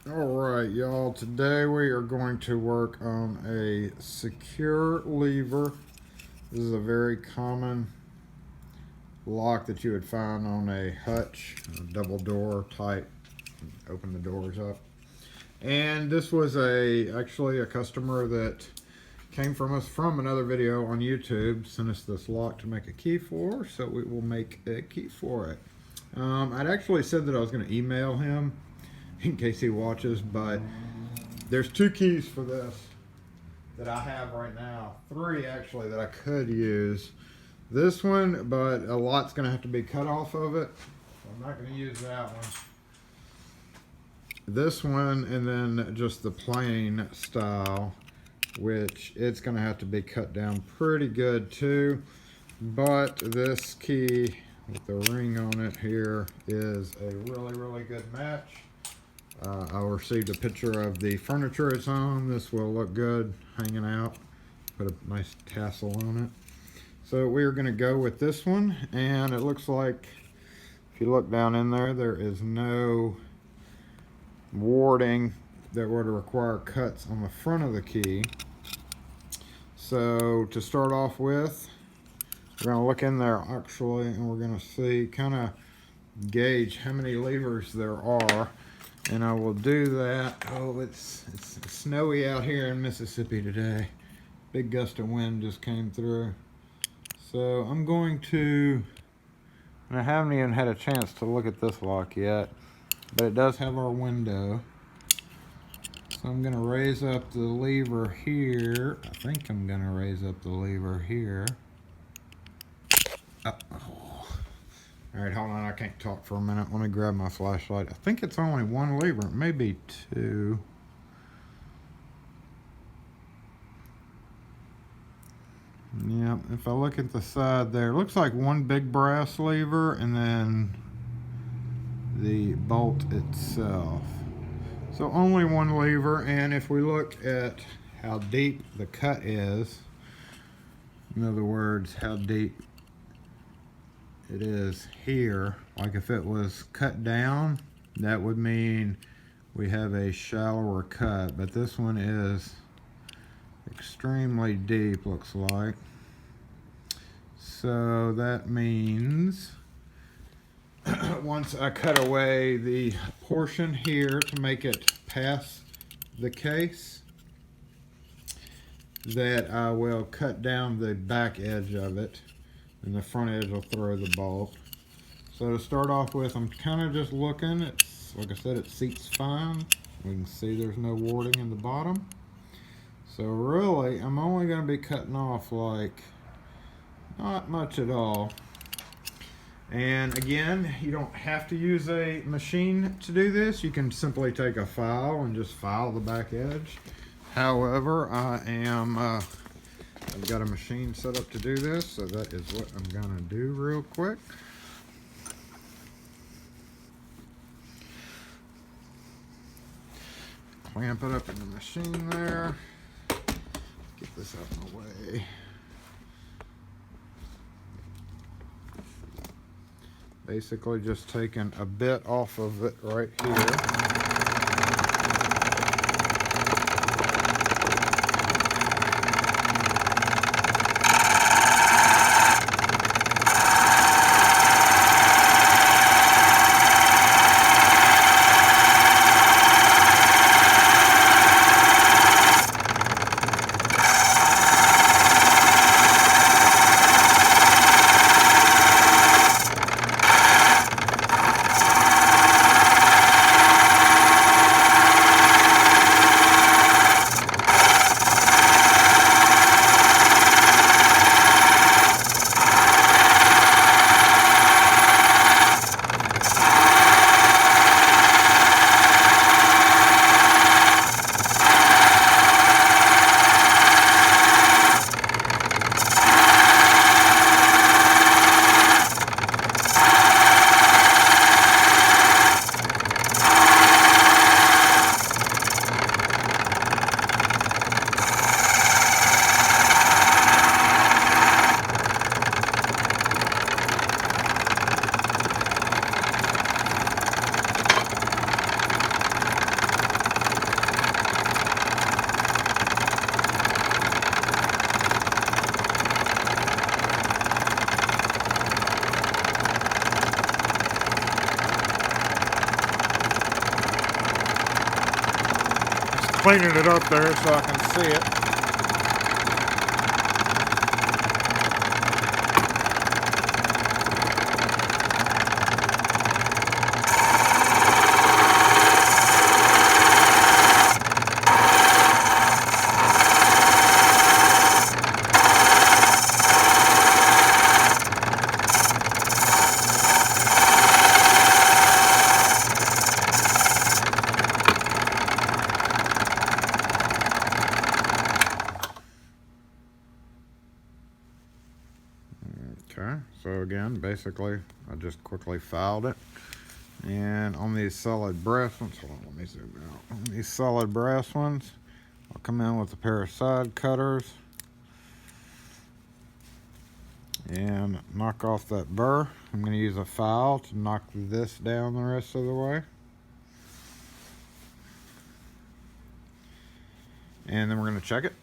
Alright, y'all, today we are going to work on a secure lever. This is a very common lock that you would find on a Hutch, a double door type. Open the doors up. And this was actually a customer that came from us from another video on YouTube, sent us this lock to make a key for, so we will make a key for it. I'd actually said that I was going to email him in case he watches, but there's two keys for this that I have right now. Three actually that I could use. This one, but a lot's gonna have to be cut off of it, so I'm not gonna use that one. This one, and then just the plain style, which it's gonna have to be cut down pretty good too. But this key with the ring on it here is a really good match. I received a picture of the furniture it's on. This will look good hanging out. Put a nice tassel on it. So we're going to go with this one, and it looks like if you look down in there, there is no warding that would require cuts on the front of the key. So to start off with, we're going to look in there actually, and we're going to see, kind of gauge how many levers there are. And I will do that. Oh, it's snowy out here in Mississippi today. Big gust of wind just came through. So I'm going to, and I haven't even had a chance to look at this lock yet, but it does have our window. So I'm gonna raise up the lever here. I think I'm gonna raise up the lever here. All right, hold on, I can't talk for a minute. Let me grab my flashlight. I think it's only one lever, maybe two. Yeah, if I look at the side there, it looks like one big brass lever and then the bolt itself. So only one lever, and if we look at how deep the cut is, in other words, how deep it is here, like if it was cut down, that would mean we have a shallower cut, but this one is extremely deep, looks like. So that means once I cut away the portion here to make it past the case, that I will cut down the back edge of it, and the front edge will throw the bolt. So to start off with, I'm kind of just looking. It's, like I said, it seats fine. We can see there's no warding in the bottom. So really, I'm only going to be cutting off like not much at all. And again, you don't have to use a machine to do this. You can simply take a file and just file the back edge. However, I've got a machine set up to do this, so that is what I'm gonna do real quick. Clamp it up in the machine there. Get this out of the way. Basically just taking a bit off of it right here. cleaning it up there so I can see it. Okay, so again, basically, I just quickly filed it. And on these solid brass ones, hold on, let me zoom out. On these solid brass ones, I'll come in with a pair of side cutters and knock off that burr. I'm going to use a file to knock this down the rest of the way. And then we're going to check it.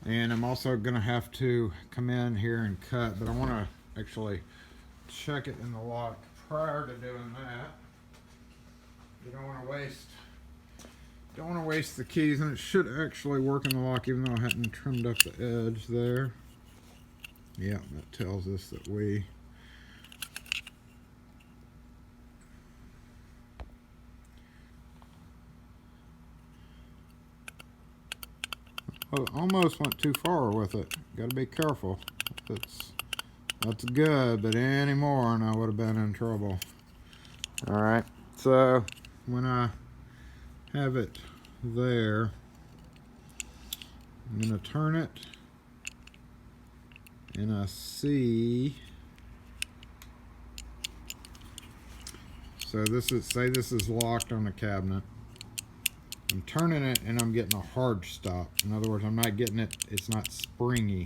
And I'm also going to have to come in here and cut, but I want to actually check it in the lock prior to doing that. You don't want to waste the keys, and it should actually work in the lock even though I hadn't trimmed up the edge there. Yeah, that tells us that we almost went too far with it. Got to be careful. That's good, but any more and I would have been in trouble. All right, so when I have it there, I'm going to turn it, and I see. So this is locked on the cabinet. I'm turning it and I'm getting a hard stop. In other words, I'm not getting it, it's not springy.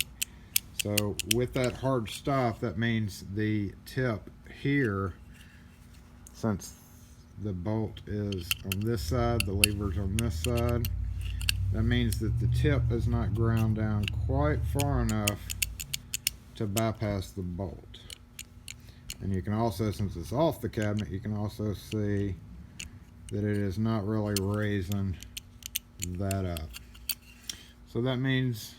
So with that hard stop, that means the tip here, since the bolt is on this side, the lever's on this side, that means that the tip is not ground down quite far enough to bypass the bolt. And you can also, since it's off the cabinet, you can also see that it is not really raising that up. So that means,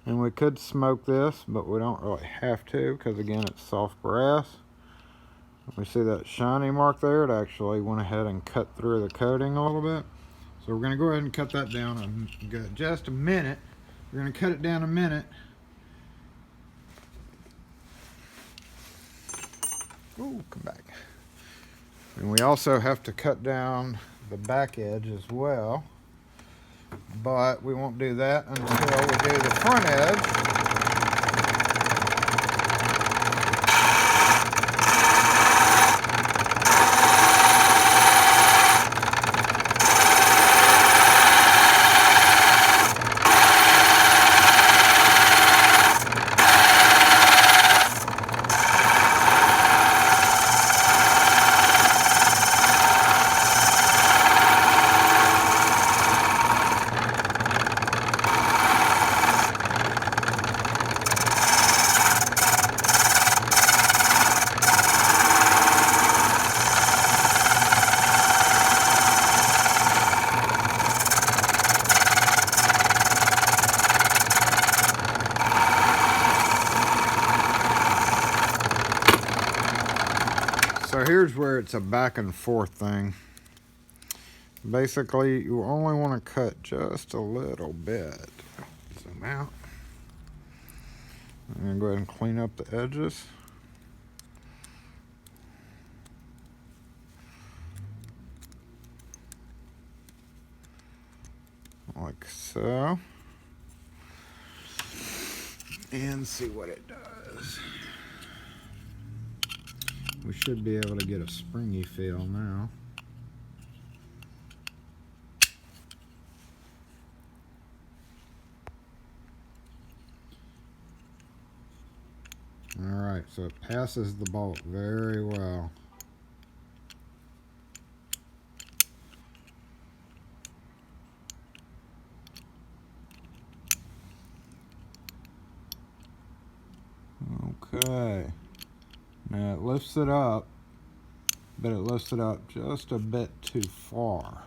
and we could smoke this, but we don't really have to because again it's soft brass. We see that shiny mark there, it actually went ahead and cut through the coating a little bit. So we're going to go ahead and cut that down in just a minute. We're going to cut it down a minute. Ooh, come back. And we also have to cut down the back edge as well, but we won't do that until we do the front edge. So here's where it's a back and forth thing. Basically, you only want to cut just a little bit. Zoom out. I'm going to go ahead and clean up the edges. Like so. And see what it does. We should be able to get a springy feel now. Alright, so it passes the bolt very well. Okay. Now it lifts it up, but it lifts it up just a bit too far.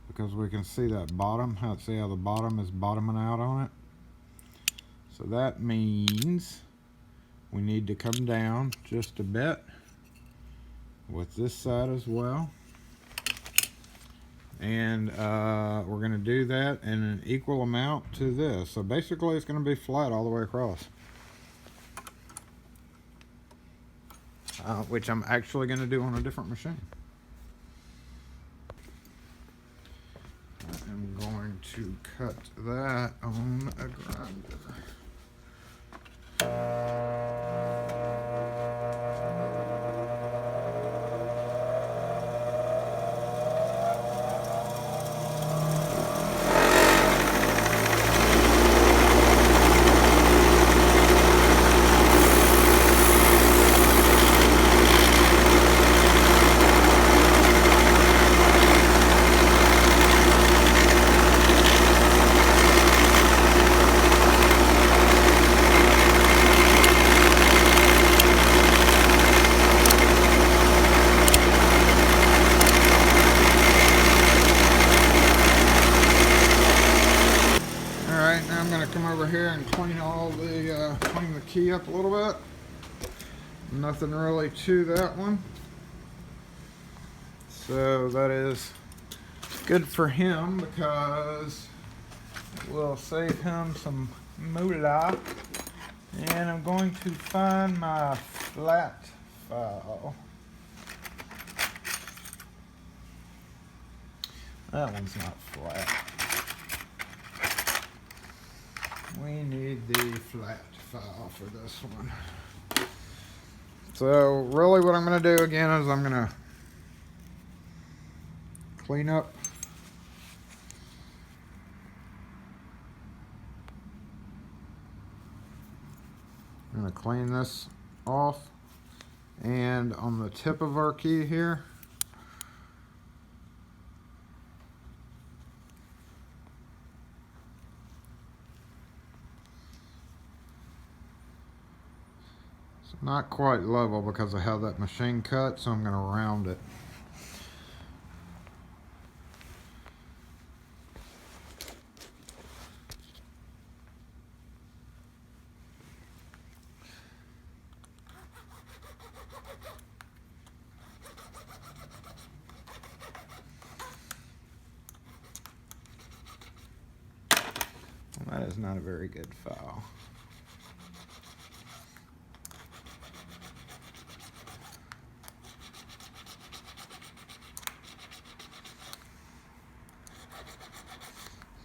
because we can see that bottom. See how the bottom is bottoming out on it? So that means we need to come down just a bit with this side as well. And we're going to do that in an equal amount to this. So basically it's going to be flat all the way across. Which I'm actually going to do on a different machine. I am going to cut that on a grinder. Come over here and clean clean the key up a little bit. Nothing really to that one. So that is good for him because we'll save him some moolah. And I'm going to find my flat file. That one's not flat. We need the flat file for this one. So really what I'm going to do again is I'm going to clean up I'm going to clean this off, and on the tip of our key here, it's not quite level because of how that machine cut, so I'm going to round it. Well, that is not a very good file.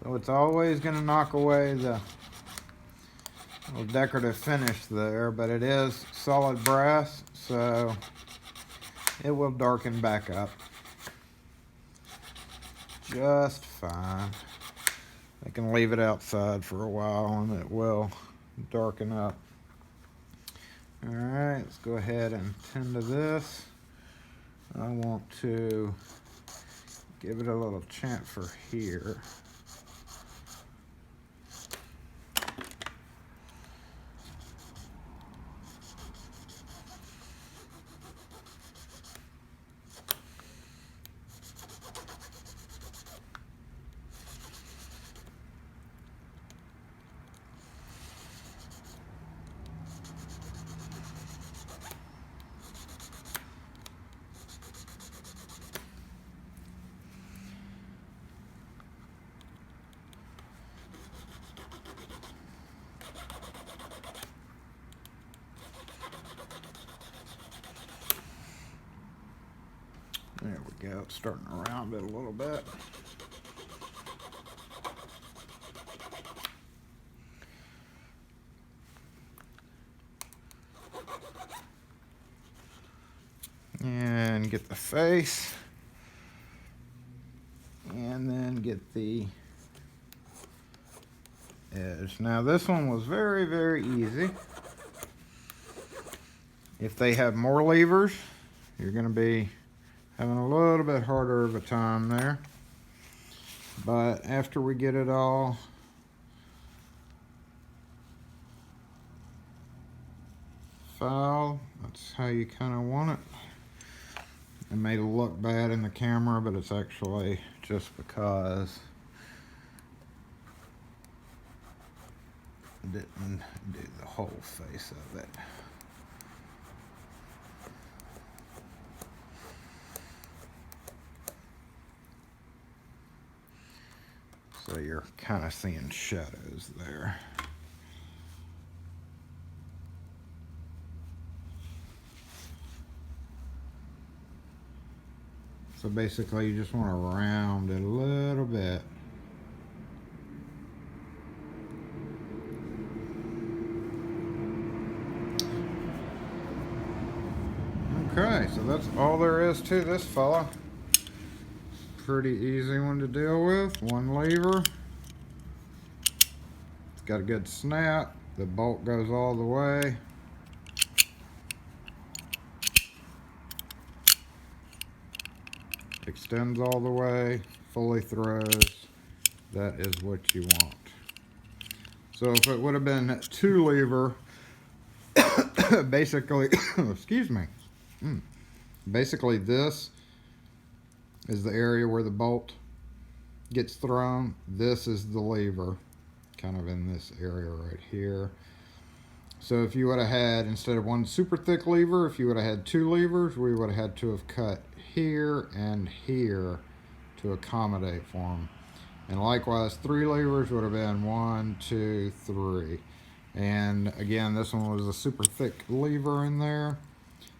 So it's always going to knock away the little decorative finish there, but it is solid brass, so it will darken back up just fine. I can leave it outside for a while and it will darken up. Alright, let's go ahead and tend to this. I want to give it a little chamfer here. There we go, it's starting to round it a little bit. And get the face. And then get the edge. Now this one was very, very easy. If they have more levers, you're going to be having a little bit harder of a time there. But after we get it all filed, that's how you kind of want it. It may look bad in the camera, but it's actually just because I didn't do the whole face of it. So you're kind of seeing shadows there. So basically you just want to round it a little bit. Okay, so that's all there is to this fella. Pretty easy one to deal with. One lever. It's got a good snap. The bolt goes all the way. Extends all the way, fully throws. That is what you want. So if it would have been 2 lever, basically, excuse me, basically this is the area where the bolt gets thrown. This is the lever, kind of in this area right here. So if you would have had, instead of one super thick lever, if you would have had 2 levers, we would have had to have cut here and here to accommodate for them. And likewise, 3 levers would have been 1, 2, 3. And again, this one was a super thick lever in there.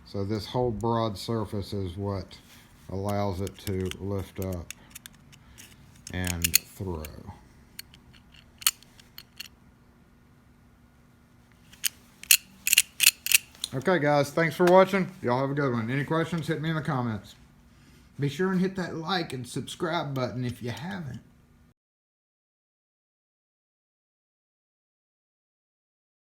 So this whole broad surface is what allows it to lift up and throw. Okay guys, thanks for watching. Y'all have a good one. Any questions, hit me in the comments. Be sure and hit that like and subscribe button if you haven't.